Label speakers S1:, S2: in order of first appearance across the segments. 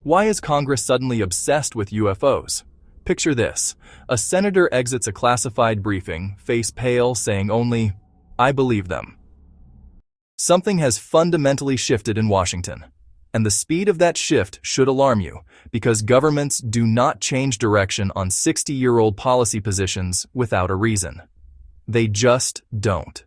S1: Why is Congress suddenly obsessed with UFOs? Picture this. A senator exits a classified briefing, face pale, saying only, "I believe them." Something has fundamentally shifted in Washington. And the speed of that shift should alarm you, because governments do not change direction on 60-year-old policy positions without a reason. They just don't.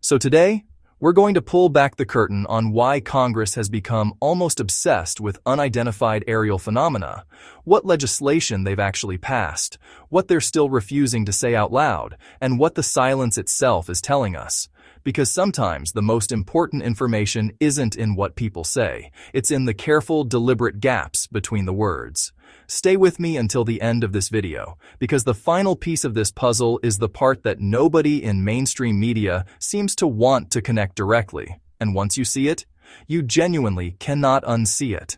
S1: So today, we're going to pull back the curtain on why Congress has become almost obsessed with unidentified aerial phenomena, what legislation they've actually passed, what they're still refusing to say out loud, and what the silence itself is telling us. Because sometimes the most important information isn't in what people say, it's in the careful, deliberate gaps between the words. Stay with me until the end of this video, because the final piece of this puzzle is the part that nobody in mainstream media seems to want to connect directly, and once you see it, you genuinely cannot unsee it.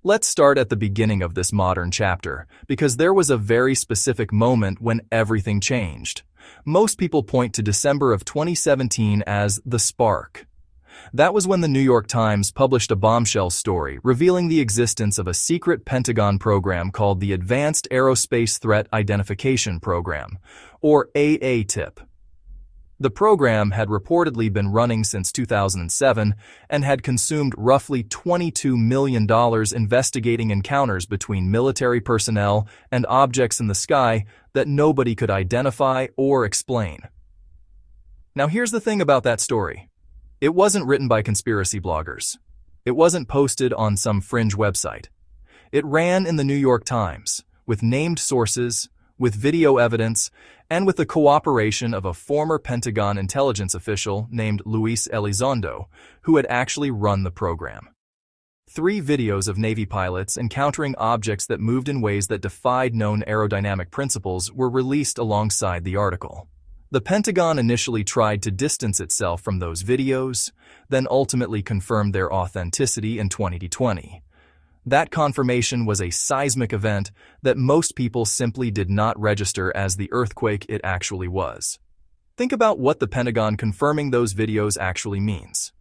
S1: Let's start at the beginning of this modern chapter, because there was a very specific moment when everything changed. Most people point to December of 2017 as the spark. That was when the New York Times published a bombshell story revealing the existence of a secret Pentagon program called the Advanced Aerospace Threat Identification Program, or AATIP. The program had reportedly been running since 2007 and had consumed roughly $22 million investigating encounters between military personnel and objects in the sky that nobody could identify or explain. Now here's the thing about that story. It wasn't written by conspiracy bloggers. It wasn't posted on some fringe website. It ran in the New York Times, with named sources, with video evidence, and with the cooperation of a former Pentagon intelligence official named Luis Elizondo, who had actually run the program. 3 videos of Navy pilots encountering objects that moved in ways that defied known aerodynamic principles were released alongside the article. The Pentagon initially tried to distance itself from those videos, then ultimately confirmed their authenticity in 2020. That confirmation was a seismic event that most people simply did not register as the earthquake it actually was. Think about what the Pentagon confirming those videos actually means.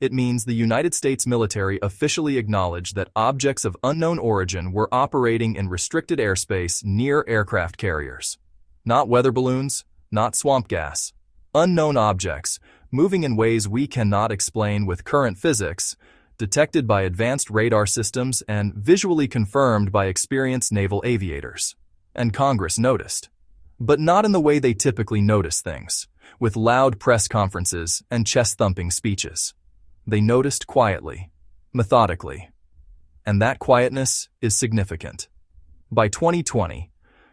S1: It means the United States military officially acknowledged that objects of unknown origin were operating in restricted airspace near aircraft carriers. Not weather balloons, not swamp gas. Unknown objects, moving in ways we cannot explain with current physics, detected by advanced radar systems and visually confirmed by experienced naval aviators. And Congress noticed. But not in the way they typically notice things, with loud press conferences and chest-thumping speeches. They noticed quietly, methodically. And that quietness is significant. By 2020,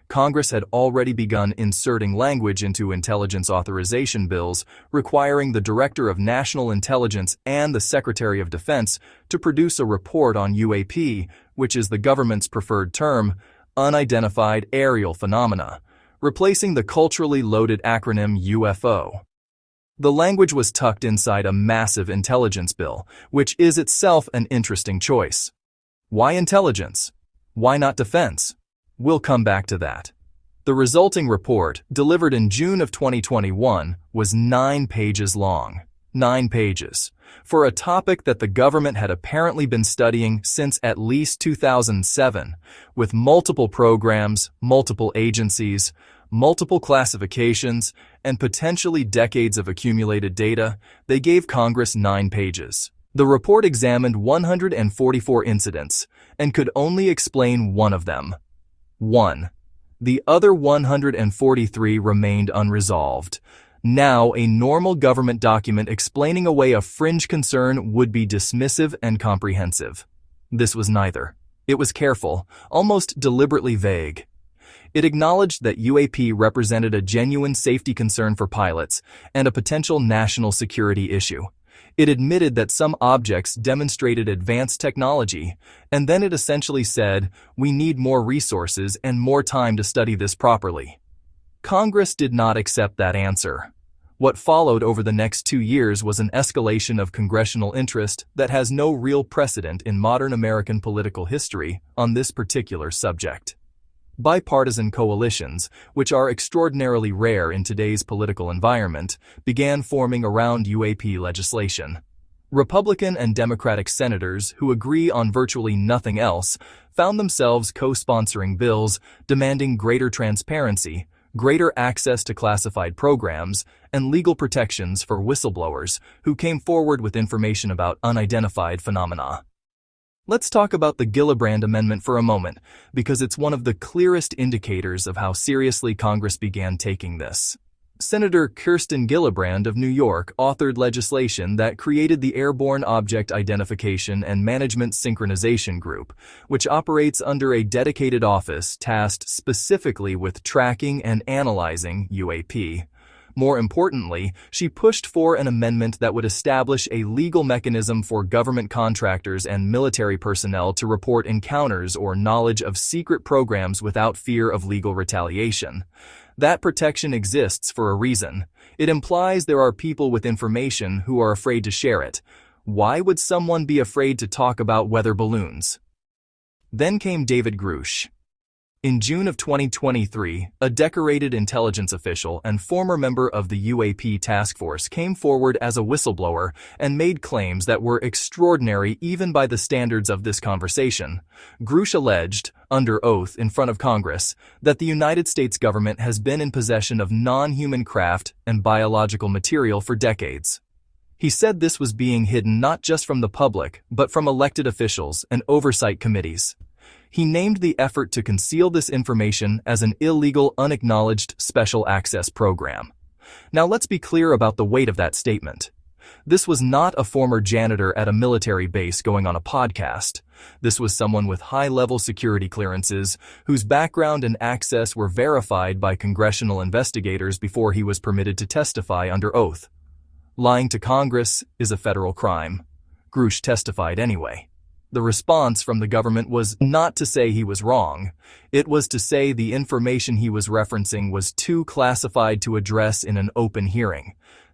S1: Congress had already begun inserting language into intelligence authorization bills requiring the Director of National Intelligence and the Secretary of Defense to produce a report on UAP, which is the government's preferred term, unidentified aerial phenomena, replacing the culturally loaded acronym UFO. The language was tucked inside a massive intelligence bill, which is itself an interesting choice. Why intelligence? Why not defense? We'll come back to that. The resulting report, delivered in June of 2021, was 9 pages long. 9 pages. For a topic that the government had apparently been studying since at least 2007, with multiple programs, multiple agencies, multiple classifications, and potentially decades of accumulated data, they gave Congress 9 pages. The report examined 144 incidents and could only explain one of them. 1. The other 143 remained unresolved. Now, a normal government document explaining away a fringe concern would be dismissive and comprehensive. This was neither. It was careful, almost deliberately vague. It acknowledged that UAP represented a genuine safety concern for pilots and a potential national security issue. It admitted that some objects demonstrated advanced technology, and then it essentially said, "We need more resources and more time to study this properly." Congress did not accept that answer. What followed over the next 2 years was an escalation of congressional interest that has no real precedent in modern American political history on this particular subject. Bipartisan coalitions, which are extraordinarily rare in today's political environment, began forming around UAP legislation. Republican and Democratic senators who agree on virtually nothing else found themselves co-sponsoring bills demanding greater transparency, greater access to classified programs, and legal protections for whistleblowers who came forward with information about unidentified phenomena. Let's talk about the Gillibrand Amendment for a moment, because it's one of the clearest indicators of how seriously Congress began taking this. Senator Kirsten Gillibrand of New York authored legislation that created the Airborne Object Identification and Management Synchronization Group, which operates under a dedicated office tasked specifically with tracking and analyzing UAP. More importantly, she pushed for an amendment that would establish a legal mechanism for government contractors and military personnel to report encounters or knowledge of secret programs without fear of legal retaliation. That protection exists for a reason. It implies there are people with information who are afraid to share it. Why would someone be afraid to talk about weather balloons? Then came David Grush. In June of 2023, a decorated intelligence official and former member of the UAP task force came forward as a whistleblower and made claims that were extraordinary even by the standards of this conversation. Grush alleged, under oath in front of Congress, that the United States government has been in possession of non-human craft and biological material for decades. He said this was being hidden not just from the public, but from elected officials and oversight committees. He named the effort to conceal this information as an illegal, unacknowledged special access program. Now let's be clear about the weight of that statement. This was not a former janitor at a military base going on a podcast. This was someone with high-level security clearances, whose background and access were verified by congressional investigators before he was permitted to testify under oath. Lying to Congress is a federal crime. Grush testified anyway. The response from the government was not to say he was wrong. It was to say the information he was referencing was too classified to address in an open hearing.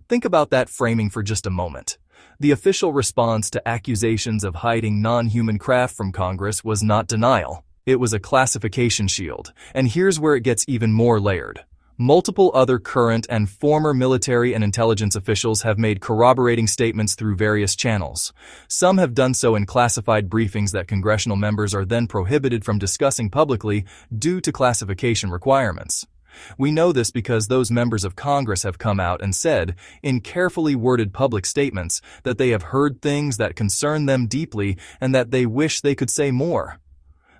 S1: Think about that framing for just a moment. The official response to accusations of hiding non-human craft from Congress was not denial. It was a classification shield. And here's where it gets even more layered. Multiple other current and former military and intelligence officials have made corroborating statements through various channels. Some have done so in classified briefings that congressional members are then prohibited from discussing publicly due to classification requirements. We know this because those members of Congress have come out and said, in carefully worded public statements, that they have heard things that concern them deeply and that they wish they could say more.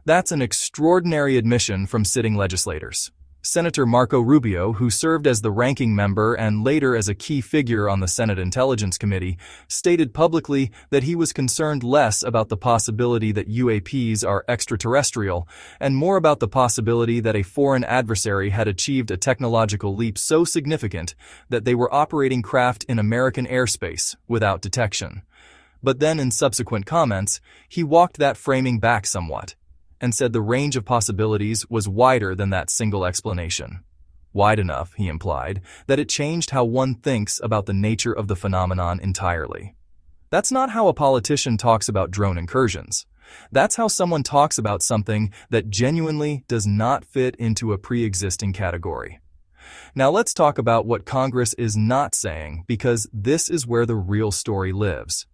S1: That's an extraordinary admission from sitting legislators. Senator Marco Rubio, who served as the ranking member and later as a key figure on the Senate Intelligence Committee, stated publicly that he was concerned less about the possibility that UAPs are extraterrestrial and more about the possibility that a foreign adversary had achieved a technological leap so significant that they were operating craft in American airspace without detection. But then in subsequent comments, he walked that framing back somewhat and said the range of possibilities was wider than that single explanation. Wide enough, he implied, that it changed how one thinks about the nature of the phenomenon entirely. That's not how a politician talks about drone incursions. That's how someone talks about something that genuinely does not fit into a pre-existing category. Now let's talk about what Congress is not saying, because this is where the real story lives.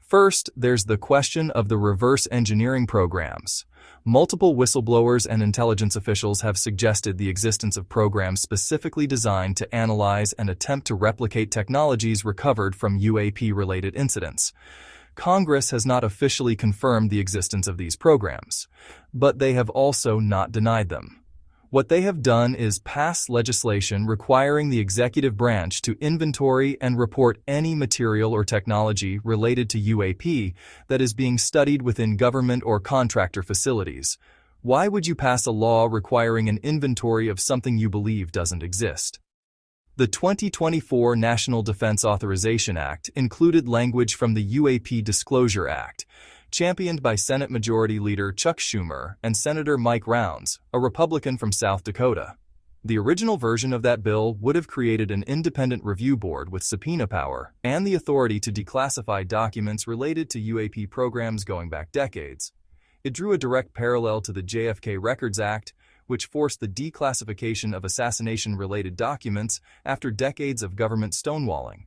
S1: First, there's the question of the reverse engineering programs. Multiple whistleblowers and intelligence officials have suggested the existence of programs specifically designed to analyze and attempt to replicate technologies recovered from UAP-related incidents. Congress has not officially confirmed the existence of these programs, but they have also not denied them. What they have done is pass legislation requiring the executive branch to inventory and report any material or technology related to UAP that is being studied within government or contractor facilities. Why would you pass a law requiring an inventory of something you believe doesn't exist? The 2024 National Defense Authorization Act included language from the UAP Disclosure Act, championed by Senate Majority Leader Chuck Schumer and Senator Mike Rounds, a Republican from South Dakota. The original version of that bill would have created an independent review board with subpoena power and the authority to declassify documents related to UAP programs going back decades. It drew a direct parallel to the JFK Records Act, which forced the declassification of assassination-related documents after decades of government stonewalling.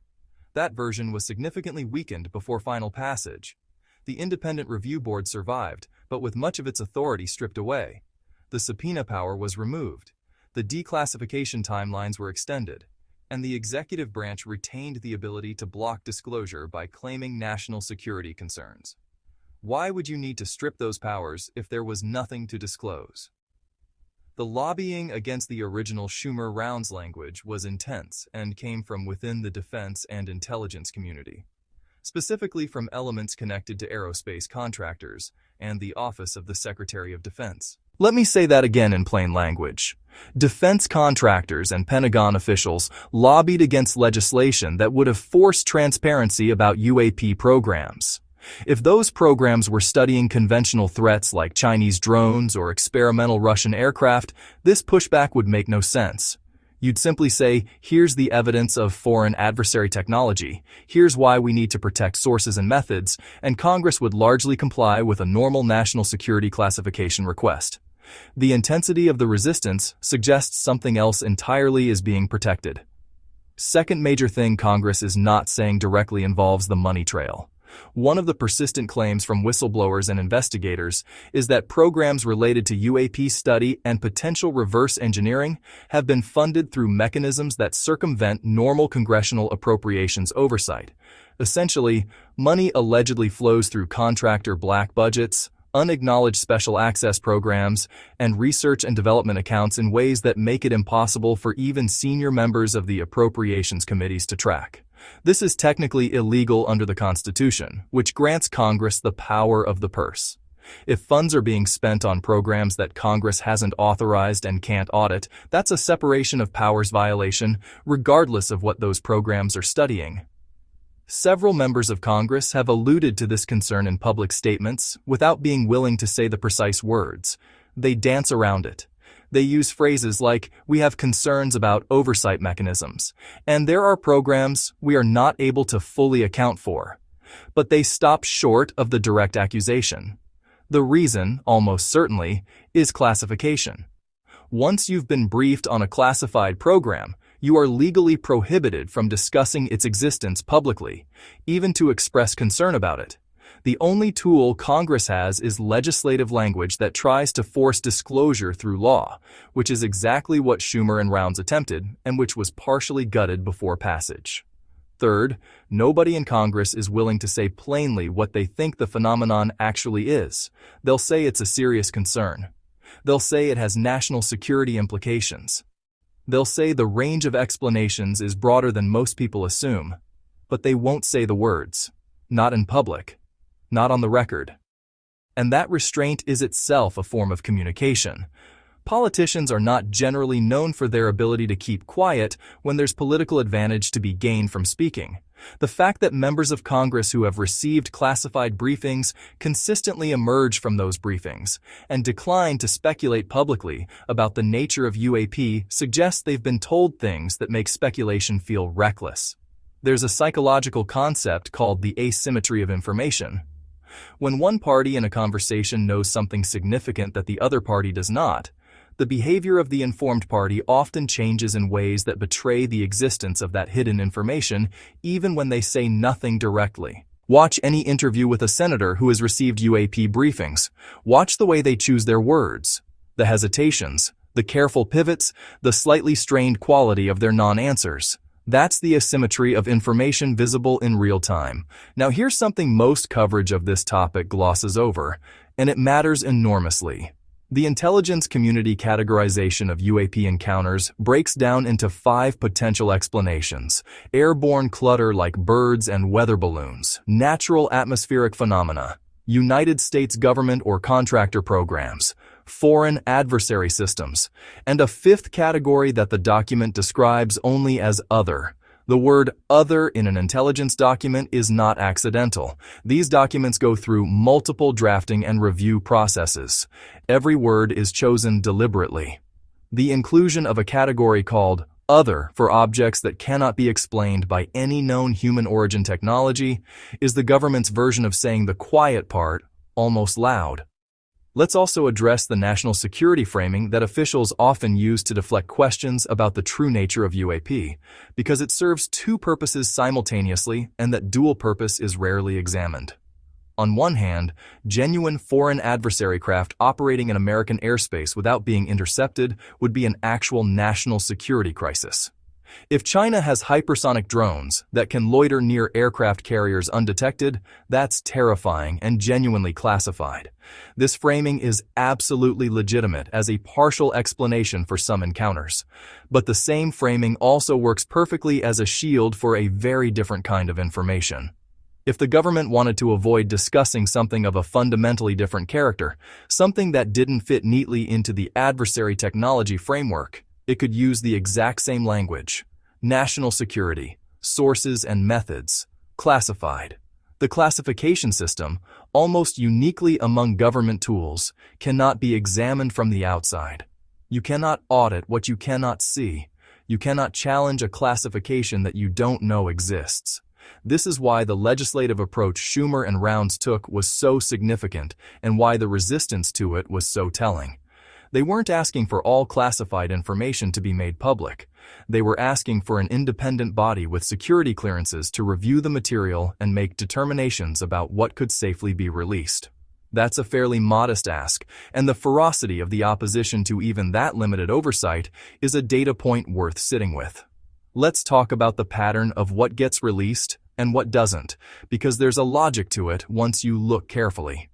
S1: That version was significantly weakened before final passage. The independent review board survived, but with much of its authority stripped away. The subpoena power was removed. The declassification timelines were extended, and the executive branch retained the ability to block disclosure by claiming national security concerns. Why would you need to strip those powers if there was nothing to disclose? The lobbying against the original Schumer-Rounds language was intense and came from within the defense and intelligence community, specifically from elements connected to aerospace contractors and the Office of the Secretary of Defense. Let me say that again in plain language. Defense contractors and Pentagon officials lobbied against legislation that would have forced transparency about UAP programs. If those programs were studying conventional threats like Chinese drones or experimental Russian aircraft, this pushback would make no sense. You'd simply say, here's the evidence of foreign adversary technology, here's why we need to protect sources and methods, and Congress would largely comply with a normal national security classification request. The intensity of the resistance suggests something else entirely is being protected. Second major thing Congress is not saying directly involves the money trail. One of the persistent claims from whistleblowers and investigators is that programs related to UAP study and potential reverse engineering have been funded through mechanisms that circumvent normal congressional appropriations oversight. Essentially, money allegedly flows through contractor black budgets, unacknowledged special access programs, and research and development accounts in ways that make it impossible for even senior members of the appropriations committees to track. This is technically illegal under the Constitution, which grants Congress the power of the purse. If funds are being spent on programs that Congress hasn't authorized and can't audit, that's a separation of powers violation, regardless of what those programs are studying. Several members of Congress have alluded to this concern in public statements without being willing to say the precise words. They dance around it. They use phrases like, we have concerns about oversight mechanisms, and there are programs we are not able to fully account for. But they stop short of the direct accusation. The reason, almost certainly, is classification. Once you've been briefed on a classified program, you are legally prohibited from discussing its existence publicly, even to express concern about it. The only tool Congress has is legislative language that tries to force disclosure through law, which is exactly what Schumer and Rounds attempted and which was partially gutted before passage. Third, nobody in Congress is willing to say plainly what they think the phenomenon actually is. They'll say it's a serious concern. They'll say it has national security implications. They'll say the range of explanations is broader than most people assume, but they won't say the words. Not in public. Not on the record. And that restraint is itself a form of communication. Politicians are not generally known for their ability to keep quiet when there's political advantage to be gained from speaking. The fact that members of Congress who have received classified briefings consistently emerge from those briefings and decline to speculate publicly about the nature of UAP suggests they've been told things that make speculation feel reckless. There's a psychological concept called the asymmetry of information. When one party in a conversation knows something significant that the other party does not, the behavior of the informed party often changes in ways that betray the existence of that hidden information, even when they say nothing directly. Watch any interview with a senator who has received UAP briefings. Watch the way they choose their words, the hesitations, the careful pivots, the slightly strained quality of their non-answers. That's the asymmetry of information visible in real time. Now here's something most coverage of this topic glosses over, and it matters enormously. The intelligence community categorization of UAP encounters breaks down into 5 potential explanations: airborne clutter like birds and weather balloons, natural atmospheric phenomena, United States government or contractor programs, foreign adversary systems, and a 5th category that the document describes only as other. The word other in an intelligence document is not accidental. These documents go through multiple drafting and review processes. Every word is chosen deliberately. The inclusion of a category called other for objects that cannot be explained by any known human origin technology is the government's version of saying the quiet part almost loud. Let's also address the national security framing that officials often use to deflect questions about the true nature of UAP, because it serves two purposes simultaneously and that dual purpose is rarely examined. On one hand, genuine foreign adversary craft operating in American airspace without being intercepted would be an actual national security crisis. If China has hypersonic drones that can loiter near aircraft carriers undetected, that's terrifying and genuinely classified. This framing is absolutely legitimate as a partial explanation for some encounters. But the same framing also works perfectly as a shield for a very different kind of information. If the government wanted to avoid discussing something of a fundamentally different character, something that didn't fit neatly into the adversary technology framework, it could use the exact same language. National security, sources and methods, classified. The classification system, almost uniquely among government tools, cannot be examined from the outside. You cannot audit what you cannot see. You cannot challenge a classification that you don't know exists. This is why the legislative approach Schumer and Rounds took was so significant and why the resistance to it was so telling. They weren't asking for all classified information to be made public. They were asking for an independent body with security clearances to review the material and make determinations about what could safely be released. That's a fairly modest ask, and the ferocity of the opposition to even that limited oversight is a data point worth sitting with. Let's talk about the pattern of what gets released and what doesn't, because there's a logic to it once you look carefully.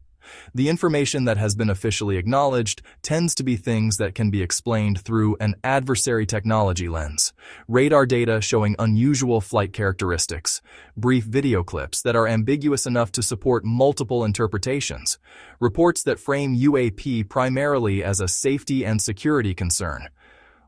S1: The information that has been officially acknowledged tends to be things that can be explained through an adversary technology lens. Radar data showing unusual flight characteristics, brief video clips that are ambiguous enough to support multiple interpretations, reports that frame UAP primarily as a safety and security concern.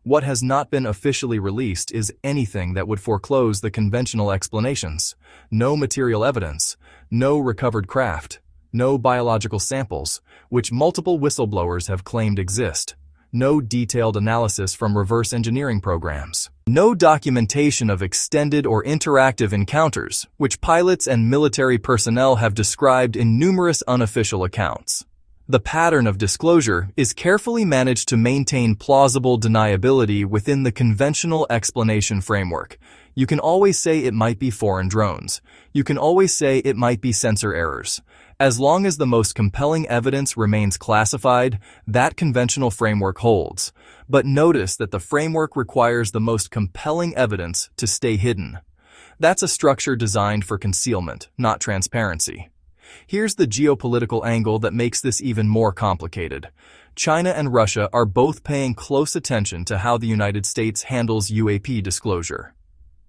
S1: What has not been officially released is anything that would foreclose the conventional explanations. No material evidence, no recovered craft, no biological samples, which multiple whistleblowers have claimed exist. No detailed analysis from reverse engineering programs. No documentation of extended or interactive encounters, which pilots and military personnel have described in numerous unofficial accounts. The pattern of disclosure is carefully managed to maintain plausible deniability within the conventional explanation framework. You can always say it might be foreign drones. You can always say it might be sensor errors. As long as the most compelling evidence remains classified, that conventional framework holds. But notice that the framework requires the most compelling evidence to stay hidden. That's a structure designed for concealment, not transparency. Here's the geopolitical angle that makes this even more complicated. China and Russia are both paying close attention to how the United States handles UAP disclosure.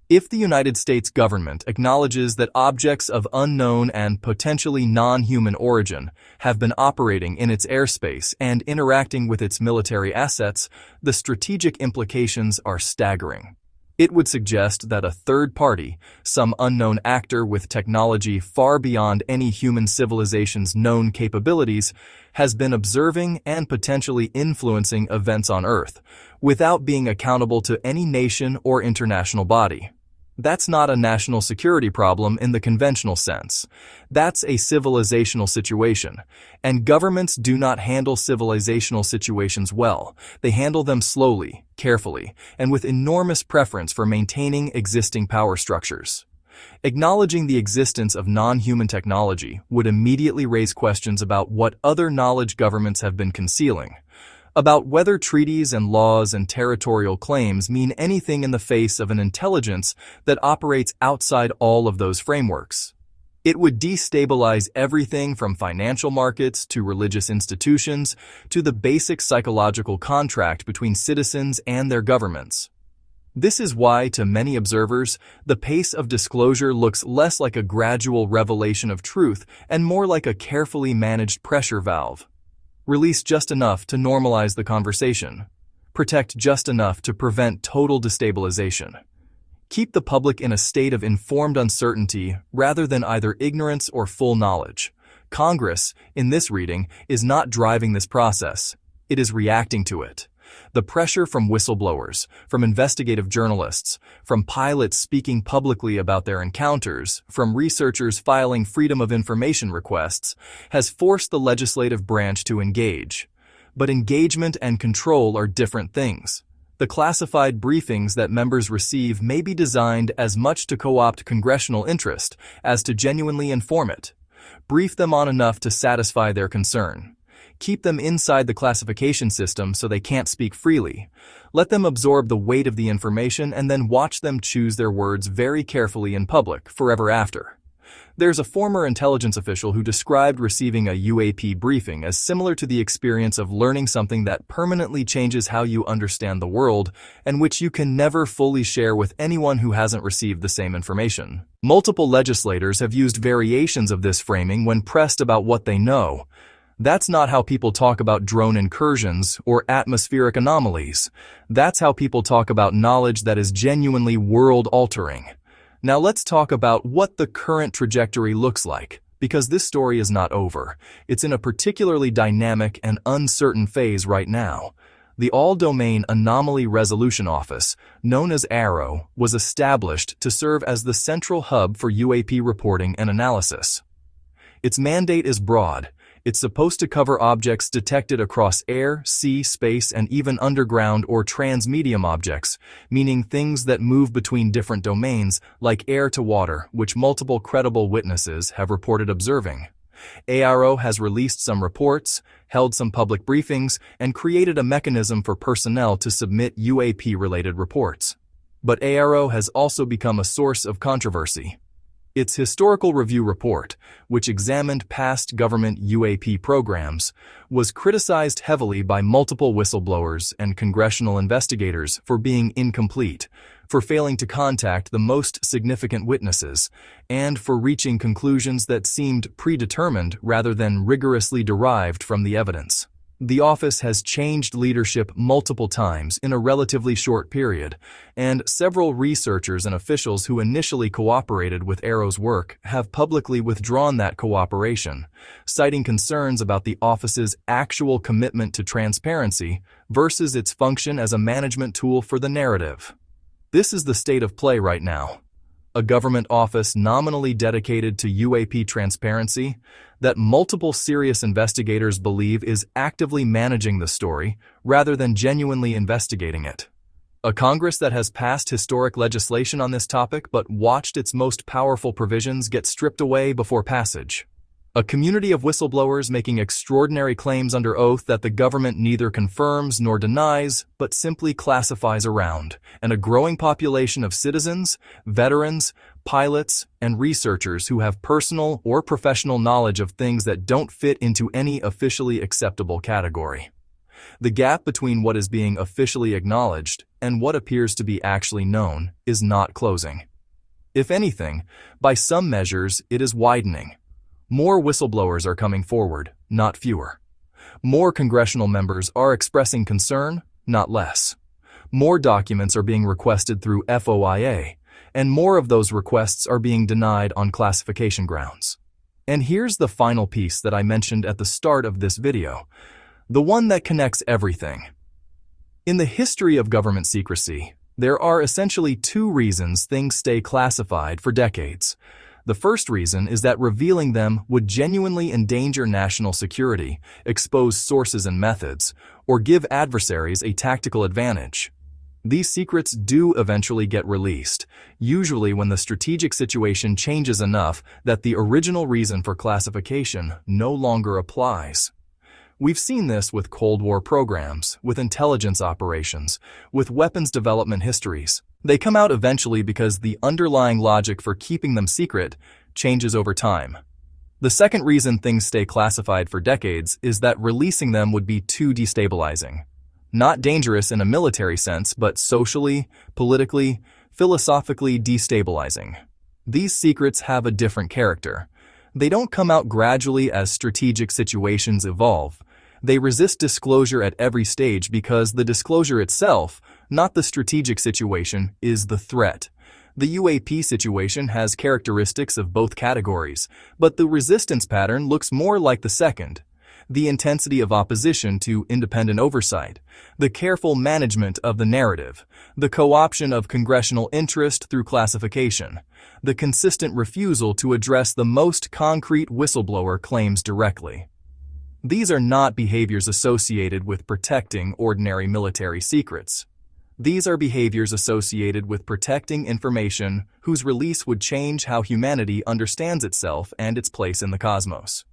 S1: If the United States government acknowledges that objects of unknown and potentially non-human origin have been operating in its airspace and interacting with its military assets, the strategic implications are staggering. It would suggest that a third party, some unknown actor with technology far beyond any human civilization's known capabilities, has been observing and potentially influencing events on Earth, without being accountable to any nation or international body. That's not a national security problem in the conventional sense. That's a civilizational situation, and governments do not handle civilizational situations well. They handle them slowly, carefully, and with enormous preference for maintaining existing power structures. Acknowledging the existence of non-human technology would immediately raise questions about what other knowledge governments have been concealing, about whether treaties and laws and territorial claims mean anything in the face of an intelligence that operates outside all of those frameworks. It would destabilize everything from financial markets to religious institutions to the basic psychological contract between citizens and their governments. This is why, to many observers, the pace of disclosure looks less like a gradual revelation of truth and more like a carefully managed pressure valve. Release just enough to normalize the conversation. Protect just enough to prevent total destabilization. Keep the public in a state of informed uncertainty rather than either ignorance or full knowledge. Congress, in this reading, is not driving this process. It is reacting to it. The pressure from whistleblowers, from investigative journalists, from pilots speaking publicly about their encounters, from researchers filing Freedom of Information requests, has forced the legislative branch to engage. But engagement and control are different things. The classified briefings that members receive may be designed as much to co-opt congressional interest as to genuinely inform it. Brief them on enough to satisfy their concern. Keep them inside the classification system so they can't speak freely. Let them absorb the weight of the information and then watch them choose their words very carefully in public forever after. There's a former intelligence official who described receiving a UAP briefing as similar to the experience of learning something that permanently changes how you understand the world and which you can never fully share with anyone who hasn't received the same information. Multiple legislators have used variations of this framing when pressed about what they know. That's not how people talk about drone incursions or atmospheric anomalies. That's how people talk about knowledge that is genuinely world-altering. Now let's talk about what the current trajectory looks like, because this story is not over. It's in a particularly dynamic and uncertain phase right now. The All-Domain Anomaly Resolution Office, known as AARO, was established to serve as the central hub for UAP reporting and analysis. Its mandate is broad. It's supposed to cover objects detected across air, sea, space, and even underground or transmedium objects, meaning things that move between different domains, like air to water, which multiple credible witnesses have reported observing. AARO has released some reports, held some public briefings, and created a mechanism for personnel to submit UAP-related reports. But AARO has also become a source of controversy. Its historical review report, which examined past government UAP programs, was criticized heavily by multiple whistleblowers and congressional investigators for being incomplete, for failing to contact the most significant witnesses, and for reaching conclusions that seemed predetermined rather than rigorously derived from the evidence. The office has changed leadership multiple times in a relatively short period, and several researchers and officials who initially cooperated with AARO's work have publicly withdrawn that cooperation, citing concerns about the office's actual commitment to transparency versus its function as a management tool for the narrative. This is the state of play right now. A government office nominally dedicated to UAP transparency that multiple serious investigators believe is actively managing the story rather than genuinely investigating it. A Congress that has passed historic legislation on this topic but watched its most powerful provisions get stripped away before passage. A community of whistleblowers making extraordinary claims under oath that the government neither confirms nor denies, but simply classifies around, and a growing population of citizens, veterans, pilots, and researchers who have personal or professional knowledge of things that don't fit into any officially acceptable category. The gap between what is being officially acknowledged and what appears to be actually known is not closing. If anything, by some measures, it is widening. More whistleblowers are coming forward, not fewer. More congressional members are expressing concern, not less. More documents are being requested through FOIA, and more of those requests are being denied on classification grounds. And here's the final piece that I mentioned at the start of this video, the one that connects everything. In the history of government secrecy, there are essentially two reasons things stay classified for decades. The first reason is that revealing them would genuinely endanger national security, expose sources and methods, or give adversaries a tactical advantage. These secrets do eventually get released, usually when the strategic situation changes enough that the original reason for classification no longer applies. We've seen this with Cold War programs, with intelligence operations, with weapons development histories. They come out eventually because the underlying logic for keeping them secret changes over time. The second reason things stay classified for decades is that releasing them would be too destabilizing. Not dangerous in a military sense, but socially, politically, philosophically destabilizing. These secrets have a different character. They don't come out gradually as strategic situations evolve. They resist disclosure at every stage because the disclosure itself, not the strategic situation, is the threat. The UAP situation has characteristics of both categories, but the resistance pattern looks more like the second. the intensity of opposition to independent oversight, the careful management of the narrative, the co-option of congressional interest through classification, the consistent refusal to address the most concrete whistleblower claims directly. These are not behaviors associated with protecting ordinary military secrets. These are behaviors associated with protecting information whose release would change how humanity understands itself and its place in the cosmos.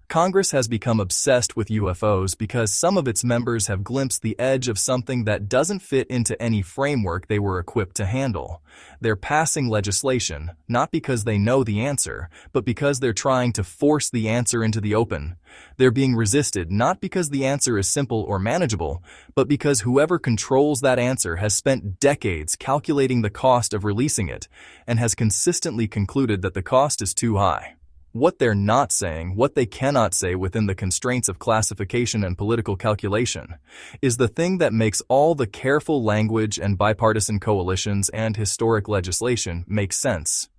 S1: Congress has become obsessed with UFOs because some of its members have glimpsed the edge of something that doesn't fit into any framework they were equipped to handle. They're passing legislation, not because they know the answer, but because they're trying to force the answer into the open. They're being resisted not because the answer is simple or manageable, but because whoever controls that answer has spent decades calculating the cost of releasing it and has consistently concluded that the cost is too high. What they're not saying, what they cannot say within the constraints of classification and political calculation, is the thing that makes all the careful language and bipartisan coalitions and historic legislation make sense.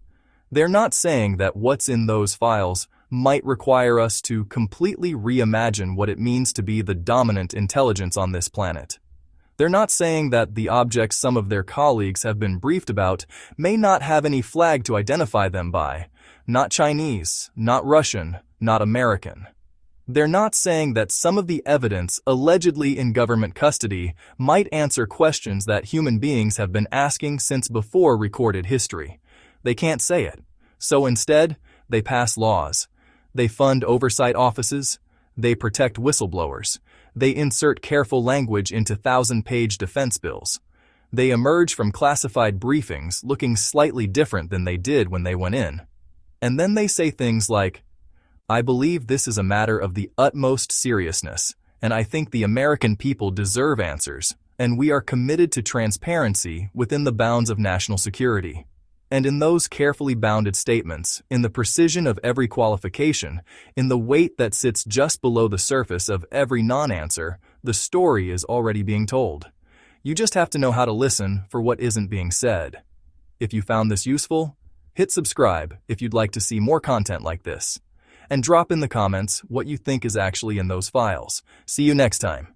S1: They're not saying that what's in those files might require us to completely reimagine what it means to be the dominant intelligence on this planet. They're not saying that the objects some of their colleagues have been briefed about may not have any flag to identify them by. Not Chinese, not Russian, not American. They're not saying that some of the evidence allegedly in government custody might answer questions that human beings have been asking since before recorded history. They can't say it. So instead, they pass laws. They fund oversight offices. They protect whistleblowers. They insert careful language into 1,000-page defense bills. They emerge from classified briefings looking slightly different than they did when they went in. And then they say things like, "I believe this is a matter of the utmost seriousness, and I think the American people deserve answers, and we are committed to transparency within the bounds of national security." And in those carefully bounded statements, in the precision of every qualification, in the weight that sits just below the surface of every non-answer, the story is already being told. You just have to know how to listen for what isn't being said. If you found this useful, hit subscribe if you'd like to see more content like this. And drop in the comments what you think is actually in those files. See you next time.